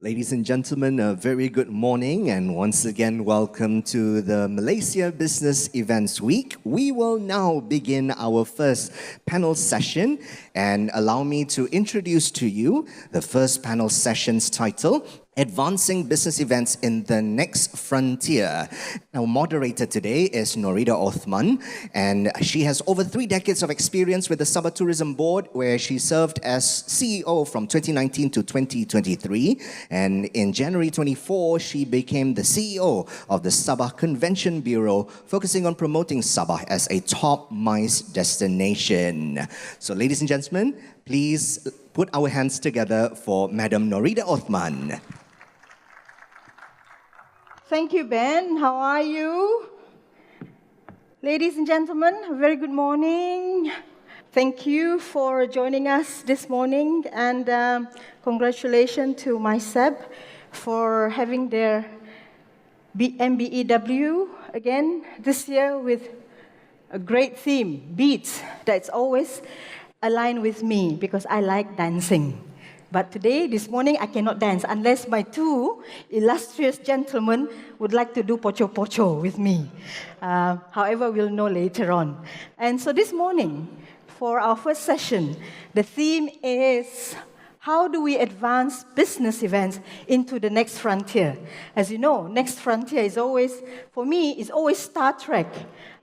Ladies and gentlemen, a very good morning and once again welcome to the Malaysia Business Events Week. We will now begin our first panel session and allow me to introduce to you the first panel session's title, Advancing Business Events in the Next Frontier. Our moderator today is Noredah Othman, and she has over 3 decades of experience with the Sabah Tourism Board, where she served as CEO from 2019 to 2023. And in January 24, she became the CEO of the Sabah Convention Bureau, focusing on promoting Sabah as a top MICE destination. So, ladies and gentlemen, please put our hands together for Madam Noredah Othman. Thank you, Ben. How are you? Ladies and gentlemen, a very good morning. Thank you for joining us this morning, and congratulations to MACEOS for having their MBEW again this year with a great theme, beats, that's always aligned with me because I like dancing. But today, this morning, I cannot dance unless my 2 illustrious gentlemen would like to do pocho-pocho with me. However, we'll know later on. And so this morning, for our first session, the theme is, how do we advance business events into the next frontier? As you know, next frontier is always, for me, is always Star Trek.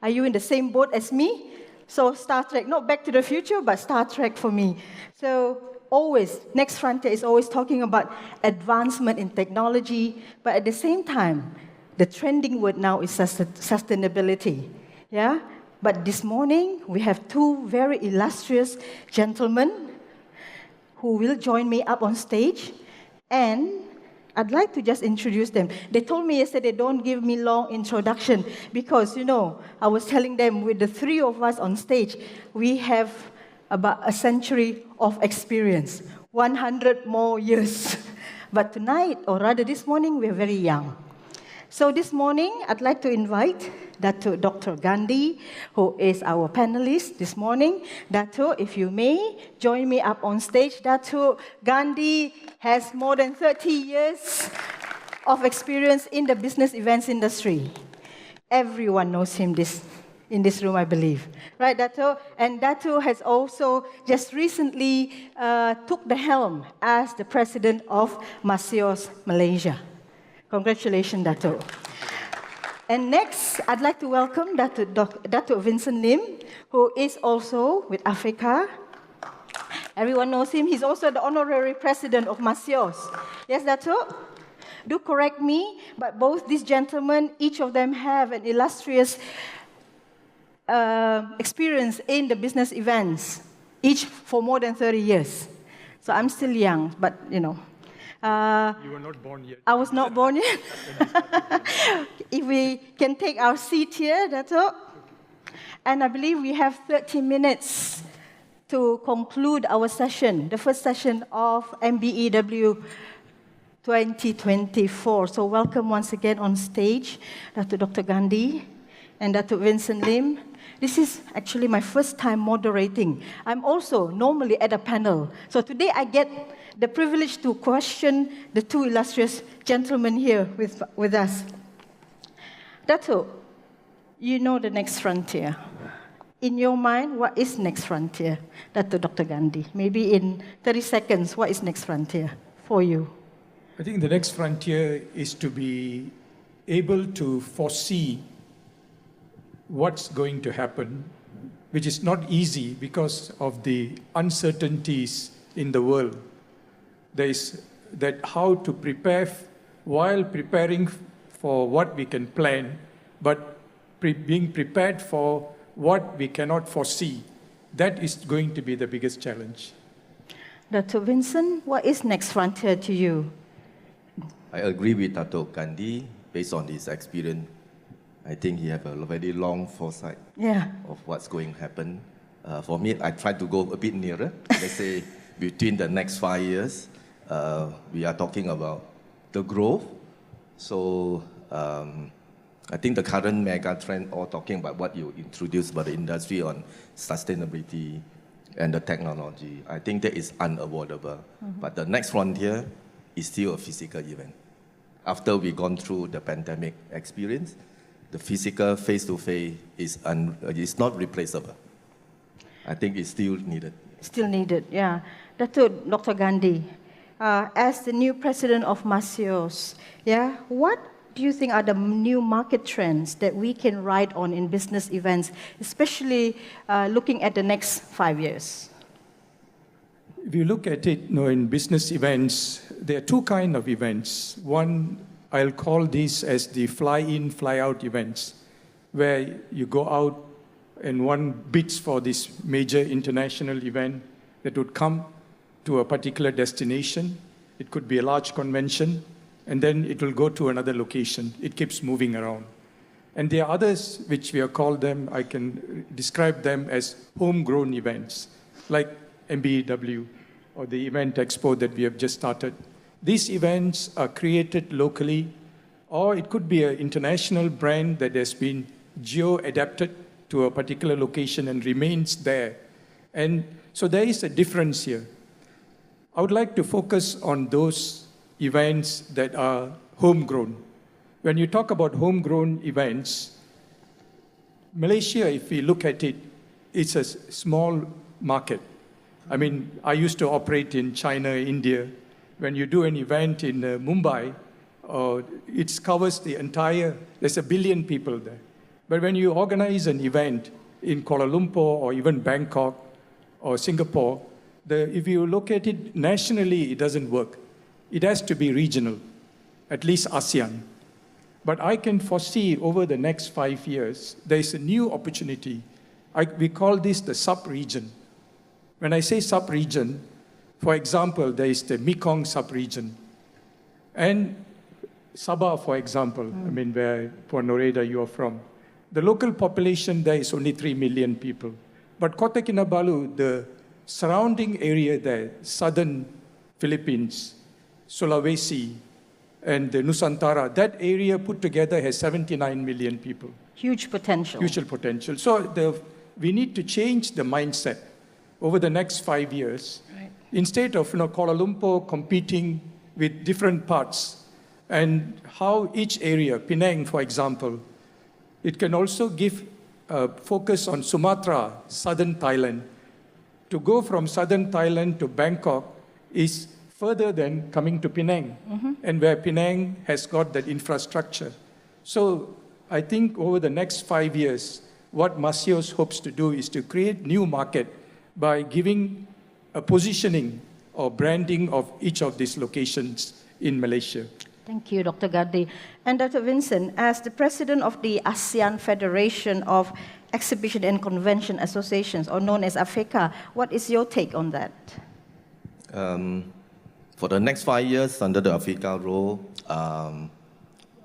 Are you in the same boat as me? So Star Trek, not Back to the Future, but Star Trek for me. So always, next frontier is always talking about advancement in technology, but at the same time, the trending word now is sustainability. Yeah? But this morning, we have 2 very illustrious gentlemen who will join me up on stage, and I'd like to just introduce them. They told me yesterday, don't give me long introduction, because, you know, I was telling them with the 3 of us on stage, we have about a century of experience, 100 more years. But tonight, or rather this morning, we're very young. So this morning, I'd like to invite Dato Dr. Gandhi, who is our panelist this morning. Dato, if you may, join me up on stage. Dato Gandhi has more than 30 years of experience in the business events industry. Everyone knows him in this room, I believe. Right, Dato? And Dato has also just recently took the helm as the president of MACEOS Malaysia. Congratulations, Dato. And next, I'd like to welcome Dato Vincent Lim, who is also with AFECA. Everyone knows him. He's also the honorary president of MACEOS. Yes, Dato? Do correct me, but both these gentlemen, each of them have an illustrious experience in the business events, each for more than 30 years. So I'm still young, but you know. You were not born yet. I was not born yet. If we can take our seat here, Dato. And I believe we have 30 minutes to conclude our session, the first session of MBEW 2024. So welcome once again on stage, Dr. Gandhi and Dr. Vincent Lim. This is actually my first time moderating. I'm also normally at a panel. So today I get the privilege to question the 2 illustrious gentlemen here with us. Dato, you know the next frontier. In your mind, what is next frontier? Dato Dr. Gandhi, maybe in 30 seconds, what is next frontier for you? I think the next frontier is to be able to foresee what's going to happen, which is not easy because of the uncertainties in the world. There is that how to prepare while preparing for what we can plan, but being prepared for what we cannot foresee. That is going to be the biggest challenge. Dr. Vincent, what is next frontier to you? I agree with Dato Gandhi based on his experience. I think he has a very long foresight of what's going to happen. For me, I try to go a bit nearer. Let's say between the next 5 years, we are talking about the growth. So I think the current mega trend, all talking about what you introduced about the industry on sustainability and the technology, I think that is unavoidable. But the next frontier is still a physical event. After we gone through the pandemic experience, the physical face-to-face is not replaceable. I think it's still needed. Still needed, yeah. Datuk, Dr. Gandhi, as the new president of MACEOS, yeah, what do you think are the new market trends that we can ride on in business events, especially looking at the next 5 years? If you look at it, in business events, there are two kinds of events. One, I'll call these as the fly-in, fly-out events, where you go out and one bids for this major international event that would come to a particular destination. It could be a large convention, and then it will go to another location. It keeps moving around. And there are others, which we have called them, I can describe them as homegrown events, like MBEW, or the event expo that we have just started. These events are created locally, or it could be an international brand that has been geo-adapted to a particular location and remains there. And so there is a difference here. I would like to focus on those events that are homegrown. When you talk about homegrown events, Malaysia, if we look at it, it's a small market. I mean, I used to operate in China, India. When you do an event in Mumbai, it covers the entire, there's 1 billion people there. But when you organize an event in Kuala Lumpur or even Bangkok or Singapore, if you look at it nationally, it doesn't work. It has to be regional, at least ASEAN. But I can foresee over the next 5 years, there is a new opportunity. We call this the sub-region. When I say sub-region, for example, there is the Mekong sub-region. And Sabah, for example, I mean, where for Noredah you are from. The local population there is only 3 million people. But Kota Kinabalu, the surrounding area there, southern Philippines, Sulawesi, and the Nusantara, that area put together has 79 million people. Huge potential. Huge potential. So we need to change the mindset over the next 5 years. Right. Instead of Kuala Lumpur competing with different parts, and how each area, Penang, for example, it can also give focus on Sumatra, southern Thailand. To go from southern Thailand to Bangkok is further than coming to Penang, and where Penang has got that infrastructure. So I think over the next 5 years, what MACEOS hopes to do is to create new market by giving a positioning or branding of each of these locations in Malaysia. Thank you, Dr. Gandhi. And Dr. Vincent, as the president of the ASEAN Federation of Exhibition and Convention Associations, or known as AFECA, what is your take on that? For the next 5 years under the AFECA role,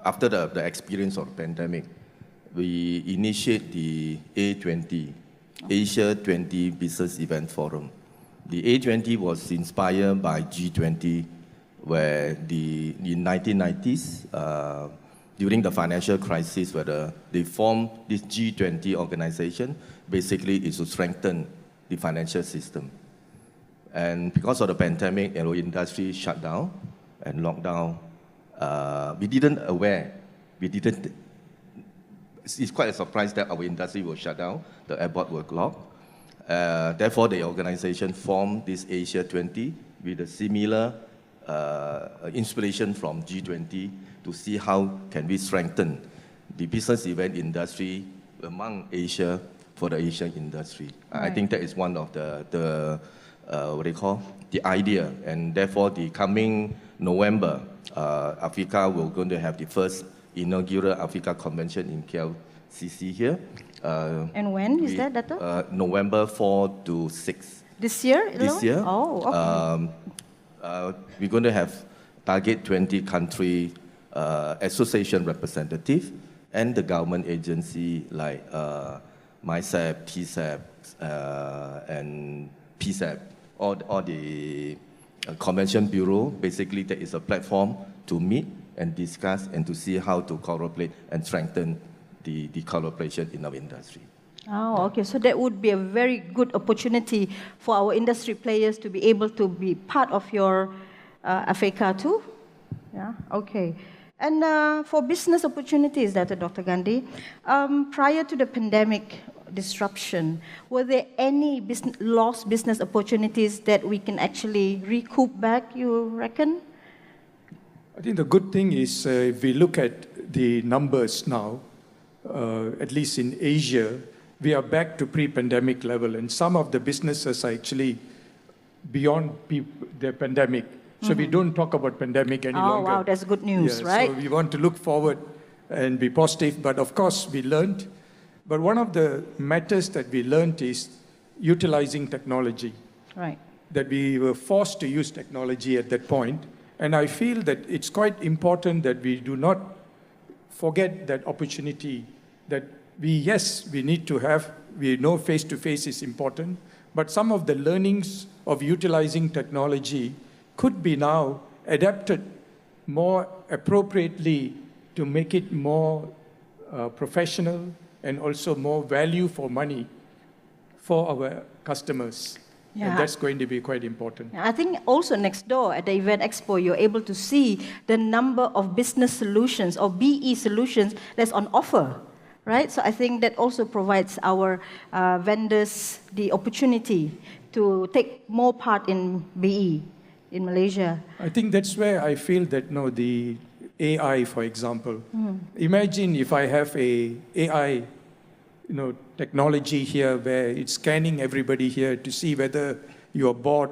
after the experience of the pandemic, we initiate the A20, Asia 20 Business Event Forum. The A20 was inspired by G20, where in 1990s, during the financial crisis, where they formed this G20 organization, basically is to strengthen the financial system. And because of the pandemic, the industry shut down and locked down. It's quite a surprise that our industry will shut down, the airport will lock. Therefore, the organization formed this Asia 20 with a similar inspiration from G20 to see how can we strengthen the business event industry among Asia for the Asian industry. Right. I think that is one of the idea, and therefore the coming November, AFECA will going to have the first inaugural AFECA convention in KLCC here. And when is that, Dato? November 4 to 6. This year? This year. Oh, okay. We're going to have target 20 country association representative and the government agency like MICEP, TCEP, and PCEP, all the convention bureau. Basically, there is a platform to meet and discuss and to see how to cooperate and strengthen the collaboration in our industry. Oh, okay. So that would be a very good opportunity for our industry players to be able to be part of your AFECA too? Yeah, okay. And for business opportunities, Dr. Gandhi, prior to the pandemic disruption, were there any lost business opportunities that we can actually recoup back, you reckon? I think the good thing is if we look at the numbers now, at least in Asia, we are back to pre-pandemic level, and some of the businesses are actually beyond the pandemic. So we don't talk about pandemic any longer. Oh, wow, that's good news, right? So we want to look forward and be positive, but of course we learned. But one of the matters that we learned is utilizing technology. Right. That we were forced to use technology at that point. And I feel that it's quite important that we do not forget that opportunity, that we need to have, we know face-to-face is important, but some of the learnings of utilizing technology could be now adapted more appropriately to make it more professional and also more value for money for our customers. Yeah. And that's going to be quite important. I think also next door at the Event Expo, you're able to see the number of business solutions or BE solutions that's on offer, right? So I think that also provides our vendors the opportunity to take more part in BE in Malaysia. I think that's where I feel that the AI, for example. Imagine if I have a AI technology here where it's scanning everybody here to see whether you're bored,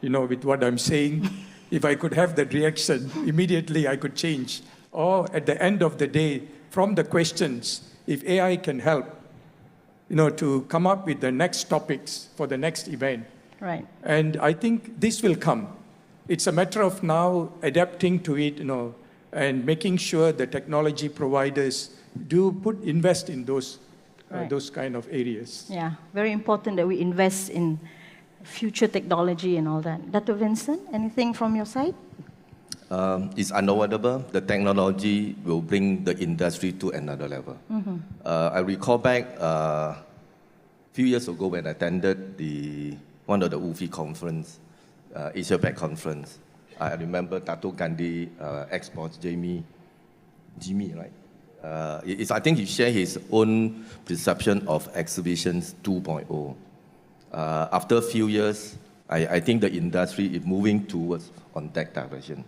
with what I'm saying. If I could have that reaction, immediately I could change. Or at the end of the day, from the questions, if AI can help, to come up with the next topics for the next event. Right. And I think this will come. It's a matter of now adapting to it, and making sure the technology providers do invest in those kind of areas. Yeah, very important that we invest in future technology and all that. Dato Vincent, anything from your side? It's unavoidable. The technology will bring the industry to another level. I recall back a few years ago when I attended one of the UFI conference, Asia Pac conference. I remember Datuk Gandhi, ex-boss Jimmy, right? I think he shared his own perception of exhibitions 2.0. After a few years, I think the industry is moving towards on that direction,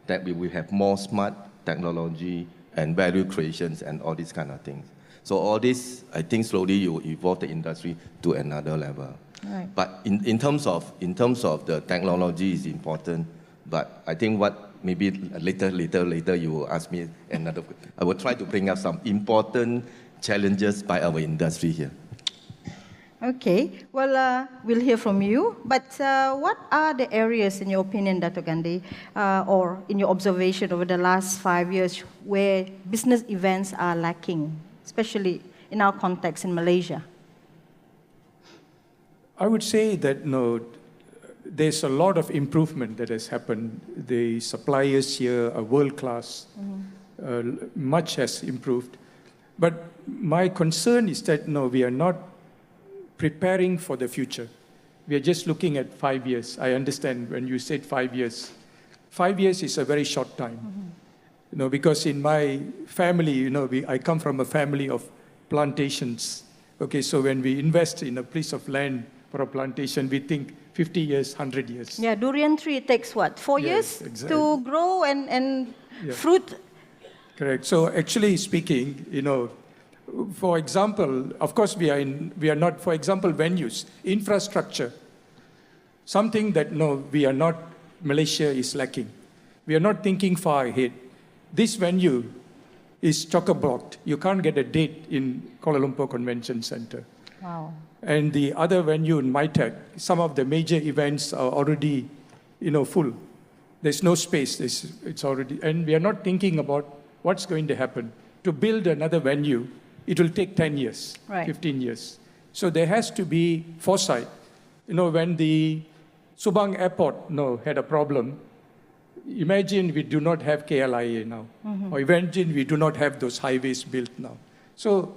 that we will have more smart technology and value creations and all these kind of things. So all this, I think slowly you will evolve the industry to another level. Right. But in terms of the technology is important, but I think maybe later you will ask me another. I will try to bring up some important challenges by our industry here. Okay, well, we'll hear from you. But what are the areas, in your opinion, Dato Gandhi, or in your observation over the last 5 years, where business events are lacking, especially in our context in Malaysia? I would say that there's a lot of improvement that has happened. The suppliers here are world-class. Much has improved. But my concern is that we are not preparing for the future. We are just looking at 5 years. I understand when you said 5 years. 5 years is a very short time. Because in my family, I come from a family of plantations. Okay, so when we invest in a piece of land for a plantation, we think 50 years, 100 years. Yeah, durian tree takes what, 4 years exactly. to grow and fruit? Correct. So actually speaking, for example, of course we are not, for example, venues, infrastructure, something that Malaysia is lacking. We are not thinking far ahead. This venue is chock-a-blocked. You can't get a date in Kuala Lumpur Convention Center. Wow. And the other venue in MITEC, some of the major events are already, full. There's no space. It's already, and we are not thinking about what's going to happen. To build another venue, it will take 10 years, right. 15 years. So there has to be foresight. When the Subang Airport had a problem, imagine we do not have KLIA now. Or imagine we do not have those highways built now. So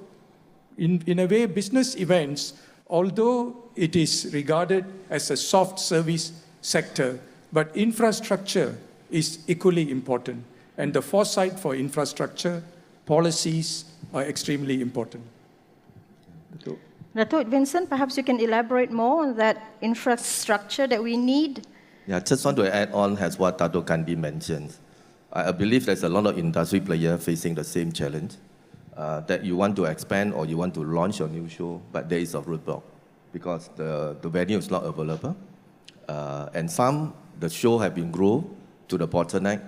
in a way, business events, although it is regarded as a soft service sector, But infrastructure is equally important. And the foresight for infrastructure, policies are extremely important. Dato, Vincent, perhaps you can elaborate more on that infrastructure that we need. Yeah, just want to add on as what Dato Gandhi mentioned. I believe there's a lot of industry players facing the same challenge, that you want to expand or you want to launch your new show, but there is a roadblock because the venue is not available. And the show have been grown to the bottleneck,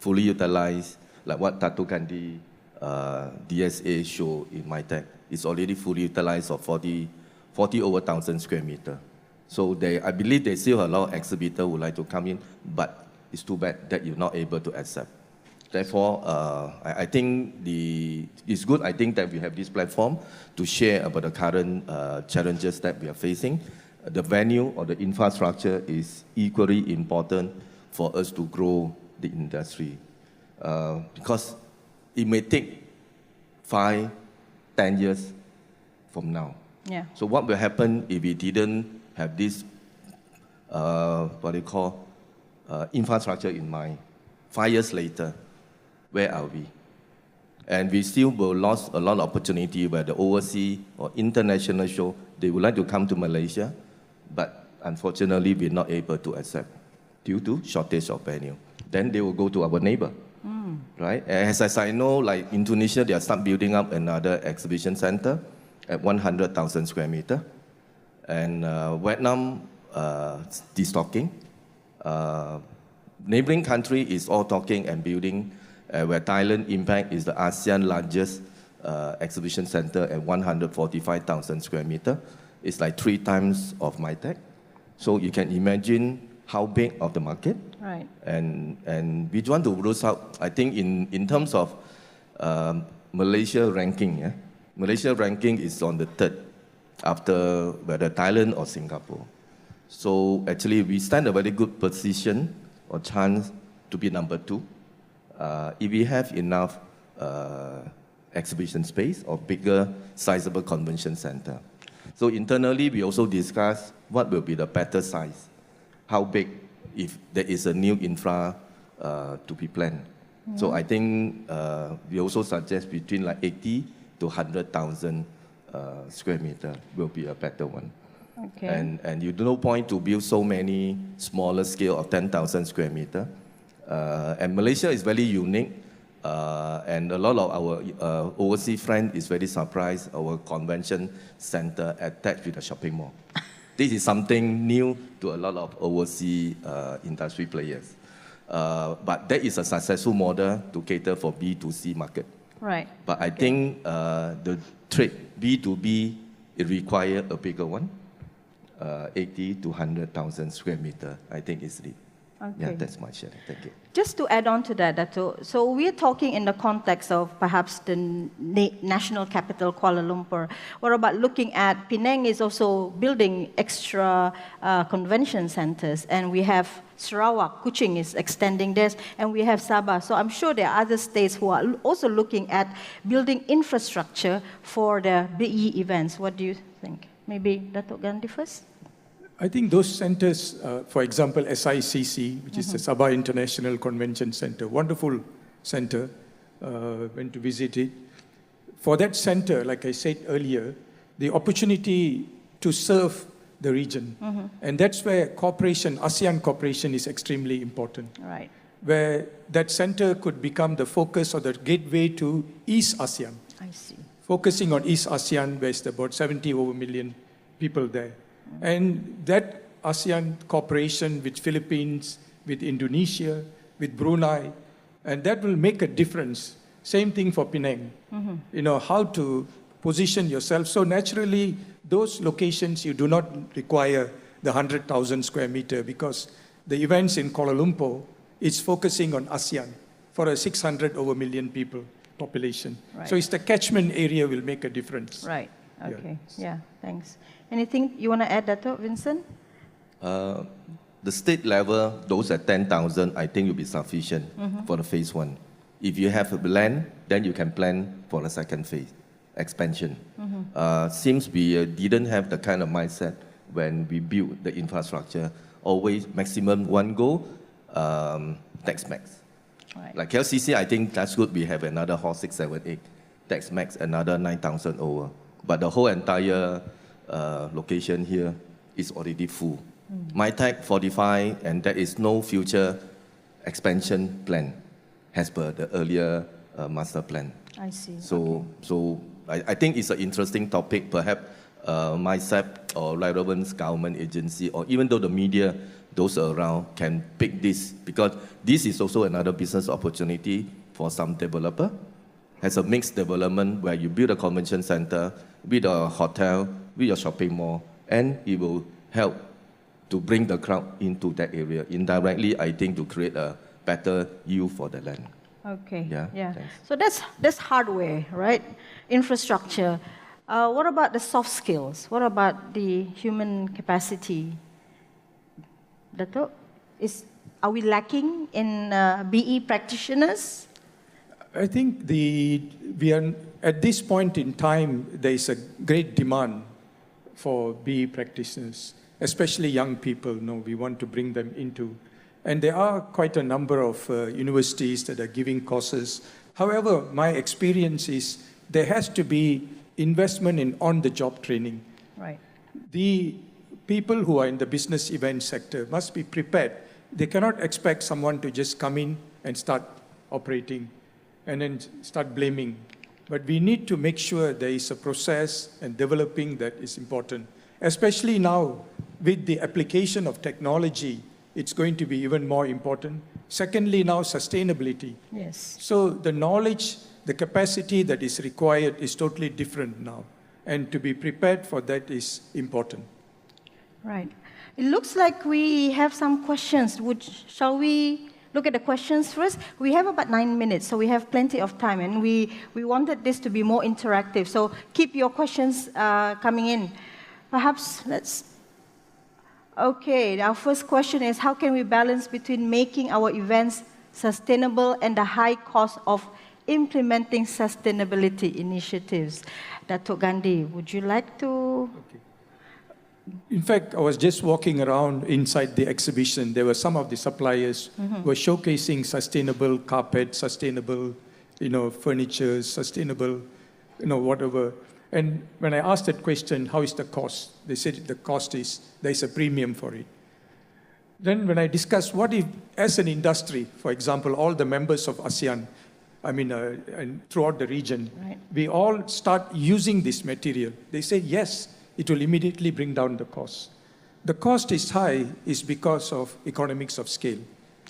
fully utilized, like what Dato Gandhi DSA show in MyTech. It's already fully utilized of 40 over 1,000 square meter. So I believe they still have a lot of exhibitors who would like to come in, but it's too bad that you're not able to accept. Therefore, I think it's good, I think, that we have this platform to share about the current challenges that we are facing. The venue or the infrastructure is equally important for us to grow the industry. Because it may take 5, 10 years from now. Yeah. So what will happen if we didn't have this, infrastructure in mind? 5 years later, where are we? And we still will lose a lot of opportunity where the overseas or international show, they would like to come to Malaysia, but unfortunately, we're not able to accept due to shortage of venue. Then they will go to our neighbor. Right? As I know, like Indonesia, they are start building up another exhibition center at 100,000 square meter. And Vietnam, destocking. Neighboring country is all talking and building, where Thailand, in fact, is the ASEAN largest exhibition center at 145,000 square meter. It's like 3 times of MyTech. So you can imagine how big of the market. Right. And we want to lose out, I think, in terms of Malaysia ranking. Yeah? Malaysia ranking is on the 3rd after whether Thailand or Singapore. So actually, we stand a very good position or chance to be number 2 if we have enough exhibition space or bigger, sizable convention center. So internally, we also discuss what will be the better size, how big, if there is a new infra to be planned. So I think we also suggest between like 80 to 100,000 square meter will be a better one. Okay. And you do no point to build so many smaller scale of 10,000 square meter. And Malaysia is very unique. And a lot of our overseas friends is very surprised our convention center attached with a shopping mall. This is something new to a lot of overseas industry players. But that is a successful model to cater for B2C market. Right. But I think the trade B2B, it requires a bigger one, 80 to 100,000 square meter, I think is it. Okay. Yeah, that's my share. Thank you. Just to add on to that, Dato, so we're talking in the context of perhaps the national capital, Kuala Lumpur. What about looking at Penang is also building extra convention centers, and we have Sarawak, Kuching is extending this, and we have Sabah. So I'm sure there are other states who are also looking at building infrastructure for the BE events. What do you think? Maybe Dato Gandhi first? I think those centers, for example, SICC, which is the Sabah International Convention Center, wonderful center, went to visit it. For that center, like I said earlier, the opportunity to serve the region. And that's where cooperation, ASEAN cooperation is extremely important. Right. Where that center could become the focus or the gateway to East ASEAN. I see. Focusing on East ASEAN, where there's about 70 over million people there. And that ASEAN cooperation with Philippines, with Indonesia, with Brunei, and that will make a difference. Same thing for Penang. You know, how to position yourself. So naturally, those locations, you do not require the 100,000 square meter because the events in Kuala Lumpur is focusing on ASEAN for a 600 over million people population. Right. So it's the catchment area will make a difference. Right. Okay. Yeah, thanks. Anything you want to add, Dato, Vincent? The state level, those at 10,000, I think will be sufficient for the phase 1. If you have a land, then you can plan for the second phase, expansion. Seems we didn't have the kind of mindset when we built the infrastructure always maximum one go, tax max. Right. Like LCC, I think that's good. We have another hall 6, 7, 8. Tax max, another 9,000 over. But the whole entire location here is already full. My tech 45, and there is no future expansion plan as per the earlier master plan. I see. So I think it's an interesting topic. Perhaps MICEP or relevant government agency, or even though the media, those around, can pick this, because this is also another business opportunity for some developer. Has a mixed development where you build a convention center, build a hotel, build a shopping mall, and it will help to bring the crowd into that area. Indirectly, I think, to create a better yield for the land. Okay. Yeah. So that's hardware, right? Infrastructure. What about the soft skills? What about the human capacity? Dato, are we lacking in BE practitioners? I think we are at this point in time, there is a great demand for BE practitioners, especially young people. We want to bring them into. And there are quite a number of universities that are giving courses. However, my experience is there has to be investment in on-the-job training. Right. The people who are in the business event sector must be prepared. They cannot expect someone to just come in and start operating and then start blaming. But we need to make sure there is a process and developing that is important. Especially now, with the application of technology, it's going to be even more important. Secondly, now sustainability. Yes. So the knowledge, the capacity that is required is totally different now. And to be prepared for that is important. Right. It looks like we have some questions. Shall we look at the questions first? We have about 9 minutes, so we have plenty of time. And we wanted this to be more interactive. So keep your questions coming in. Perhaps let's... Okay, our first question is, how can we balance between making our events sustainable and the high cost of implementing sustainability initiatives? Datuk Gandhi, would you like to? Okay. In fact, I was just walking around inside the exhibition. There were some of the suppliers who were showcasing sustainable carpet, sustainable, furniture, sustainable, whatever. And when I asked that question, how is the cost? They said the cost is, there's a premium for it. Then when I discussed, what if, as an industry, for example, all the members of ASEAN, and throughout the region, right, we all start using this material. They say, yes, it will immediately bring down the cost. The cost is high is because of economics of scale.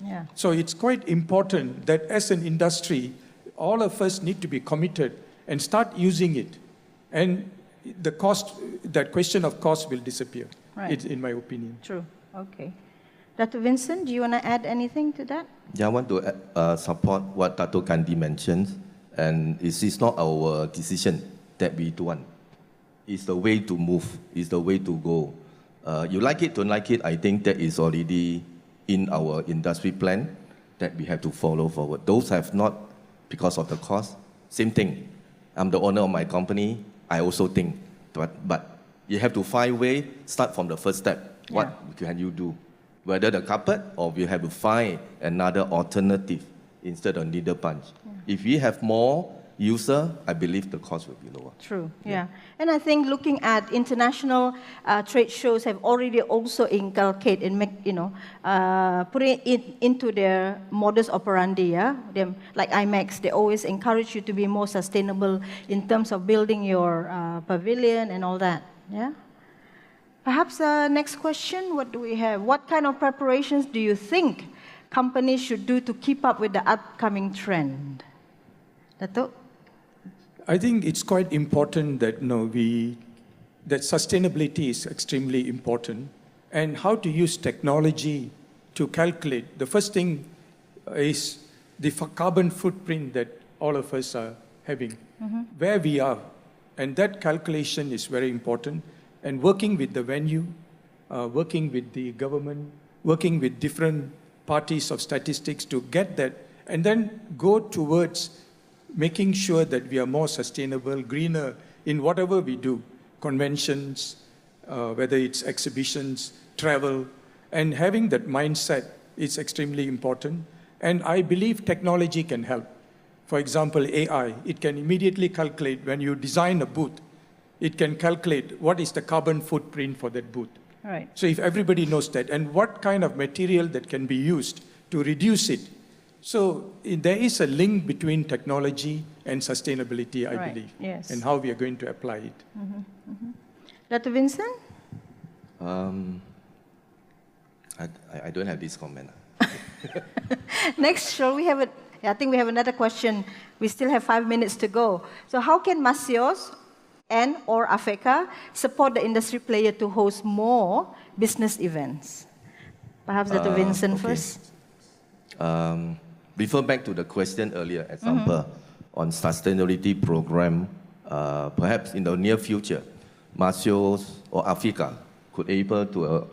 Yeah. So it's quite important that as an industry, all of us need to be committed and start using it. And the cost, that question of cost will disappear, right, in my opinion. True. Okay. Dr. Vincent, do you want to add anything to that? Yeah, I want to support what Dato Gandhi mentioned. And it is not our decision that we do one. It's the way to move. It's the way to go. You like it, don't like it, I think that is already in our industry plan that we have to follow forward. Those have not, because of the cost, same thing. I'm the owner of my company. I also think, but you have to find a way, start from the first step. What can you do? Whether the carpet, or we have to find another alternative instead of needle punch. Yeah. If we have more user, I believe the cost will be lower. True, yeah. And I think looking at international trade shows have already also inculcated and putting it into their modus operandi, yeah? Like IMAX, they always encourage you to be more sustainable in terms of building your pavilion and all that, yeah? Perhaps next question, what do we have? What kind of preparations do you think companies should do to keep up with the upcoming trend? Dato'? I think it's quite important that that sustainability is extremely important, and how to use technology to calculate. The first thing is the carbon footprint that all of us are having, where we are, and that calculation is very important. And working with the venue, working with the government, working with different parties of statistics to get that, and then go towards making sure that we are more sustainable, greener in whatever we do, conventions, whether it's exhibitions, travel, And having that mindset is extremely important. And I believe technology can help. For example, AI, it can immediately calculate when you design a booth, it can calculate what is the carbon footprint for that booth. Right. So if everybody knows that, and what kind of material that can be used to reduce it. So there is a link between technology and sustainability, I believe, yes. and how we are going to apply it. Dr. Vincent? I don't have this comment. Next, shall we have I think we have another question. We still have 5 minutes to go. So how can MACEOS and or AFECA support the industry player to host more business events? Perhaps Dr. Vincent first. Refer back to the question earlier, example, on sustainability program. Perhaps in the near future, MACEOS or AFECA could able to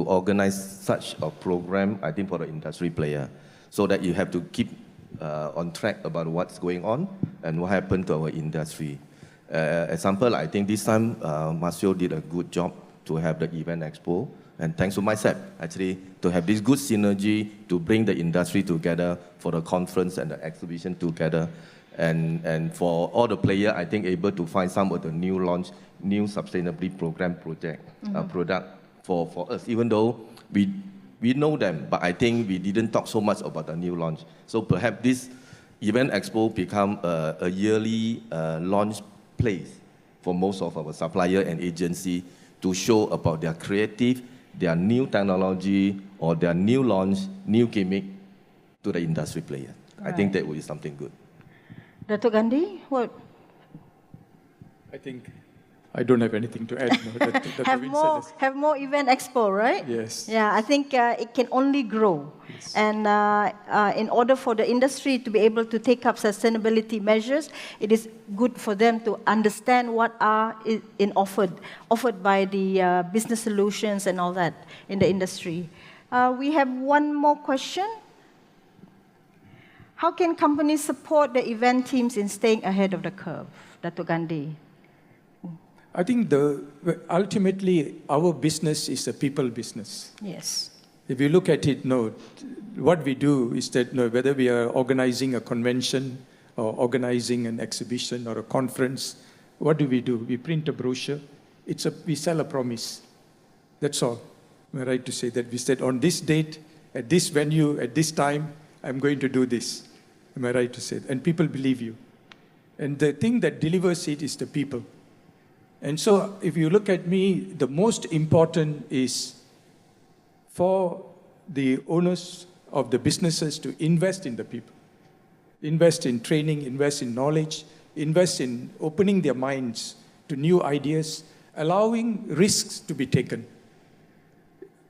organize such a program, I think, for the industry player, so that you have to keep on track about what's going on and what happened to our industry. Example, I think this time MACEOS did a good job to have the event expo, and thanks to myself, actually, to have this good synergy to bring the industry together for the conference and the exhibition together. And for all the players, I think able to find some of the new sustainability program product for us, even though we know them, but I think we didn't talk so much about the new launch. So perhaps this event expo become a yearly launch place for most of our supplier and agency to show about their creative, their new technology, or their new launch, new gimmick to the industry player. I think that would be something good. Datuk Gandhi, what? I think I don't have anything to add. No, have more event expo, right? Yes. Yeah, I think it can only grow. Yes. And in order for the industry to be able to take up sustainability measures, it is good for them to understand what are offered by the business solutions and all that in the industry. We have one more question. How can companies support the event teams in staying ahead of the curve? Datuk Gandhi. I think ultimately our business is a people business. Yes. If you look at it, what we do is that whether we are organizing a convention or organizing an exhibition or a conference, what do? We print a brochure. We sell a promise. That's all. Am I right to say that? We said on this date, at this venue, at this time, I'm going to do this. Am I right to say that? And people believe you. And the thing that delivers it is the people. And so if you look at me, the most important is for the owners of the businesses to invest in the people. Invest in training, invest in knowledge, invest in opening their minds to new ideas, allowing risks to be taken.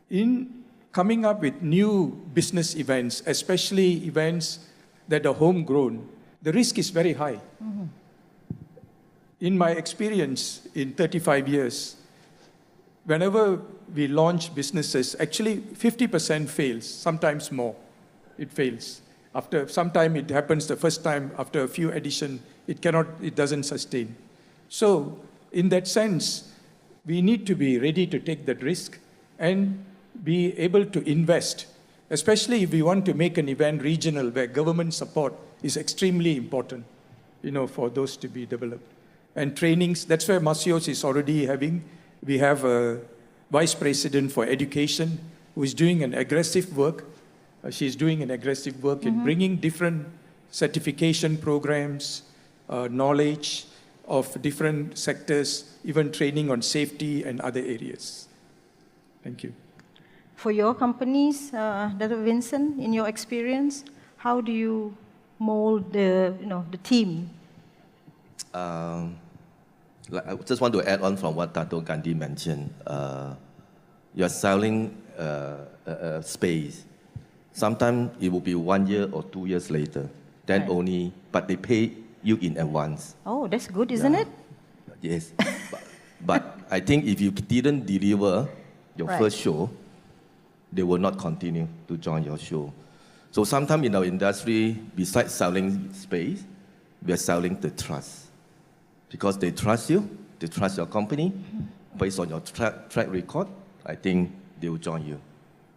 In coming up with new business events, especially events that are homegrown, the risk is very high. Mm-hmm. In my experience in 35 years, whenever we launch businesses, actually 50% fails, sometimes more. It fails. After some time, it happens the first time. After a few editions, it doesn't sustain. So in that sense, we need to be ready to take that risk and be able to invest, especially if we want to make an event regional where government support is extremely important, for those to be developed. And trainings, that's where MACEOS is already having. We have a vice president for education who is doing an aggressive work. She's doing an aggressive work in bringing different certification programs, knowledge of different sectors, even training on safety and other areas. Thank you. For your companies, Dr. Vincent, in your experience, how do you mold the team? I just want to add on from what Dato Gandhi mentioned. You're selling space. Sometimes it will be 1 year or 2 years later, then only, but they pay you in advance. Oh, that's good, isn't it? Yes. but I think if you didn't deliver your first show, they will not continue to join your show. So sometimes in our industry, besides selling space, we are selling the trust. Because they trust you, they trust your company, based on your track record, I think they will join you.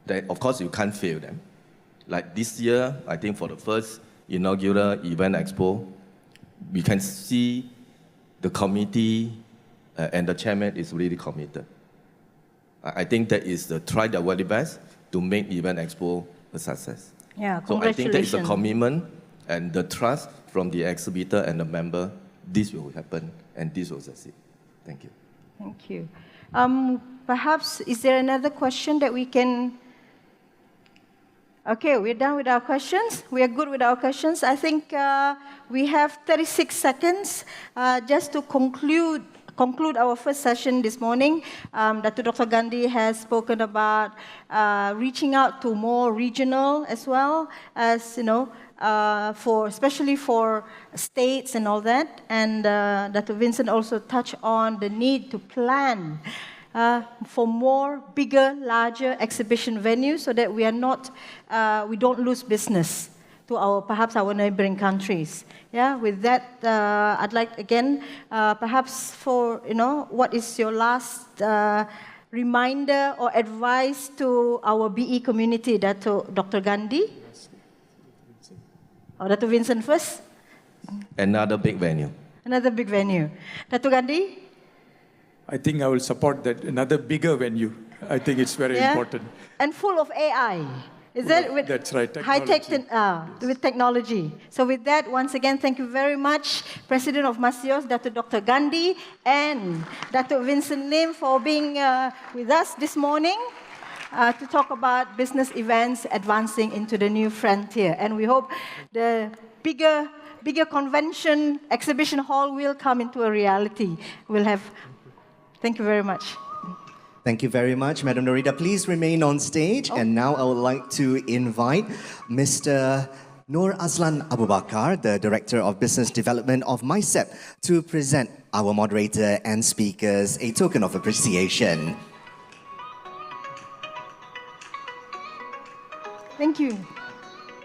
that of course you can't fail them. Like this year, I think for the first inaugural event expo, we can see the committee and the chairman is really committed. I think that is the try their very best to make event expo a success. Yeah, so I think there is a congratulations. commitment and the trust from the exhibitor and the member. This will happen and this will succeed. Thank you. Thank you. Perhaps, is there another question that we can... Okay, we're done with our questions. We are good with our questions. I think we have 36 seconds just to conclude our first session this morning. Dr. Gandhi has spoken about reaching out to more regional as well as, especially for states and all that. And Dr. Vincent also touched on the need to plan for more bigger, larger exhibition venues so that we don't lose business to perhaps our neighboring countries. Yeah, with that, I'd like again, perhaps for, what is your last reminder or advice to our BE community, Dr. Gandhi? Or Dr. Vincent first? Another big venue. Another big venue. Dr. Gandhi? I think I will support that. Another bigger venue. I think it's very important. And full of AI. Is that with that's right, high-tech with technology? So with that, once again, thank you very much, President of MACEOS, Dr. Gandhi, and Dr. Vincent Lim for being with us this morning to talk about business events advancing into the new frontier. And we hope the bigger convention exhibition hall will come into a reality. Thank you very much. Thank you very much, Madam Noredah. Please remain on stage. And now I would like to invite Mr. Nur Azlan Abu Bakar, the Director of Business Development of MICEP, to present our moderator and speakers a token of appreciation. Thank you.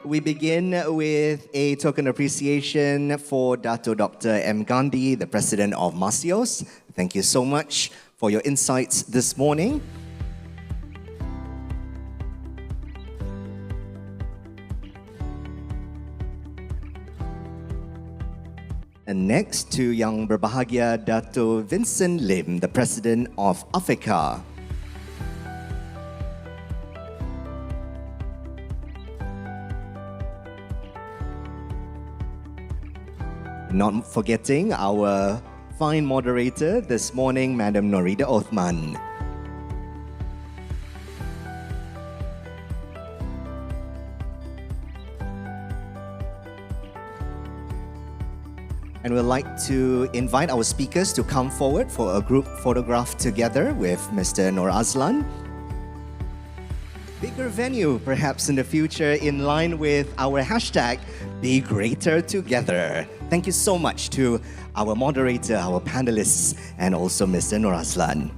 We begin with a token appreciation for Dato Dr. M. Gandhi, the President of MACEOS. Thank you so much for your insights this morning. And next to Yang Berbahagia Dato Vincent Lim, the President of AFECA. Not forgetting our fine moderator this morning, Madam Noredah Othman. And we'd like to invite our speakers to come forward for a group photograph together with Mr. Nur Azlan. Bigger venue, perhaps in the future, in line with our hashtag, Be Greater Together. Thank you so much to our moderator, our panelists, and also Mr. Nur Azlan.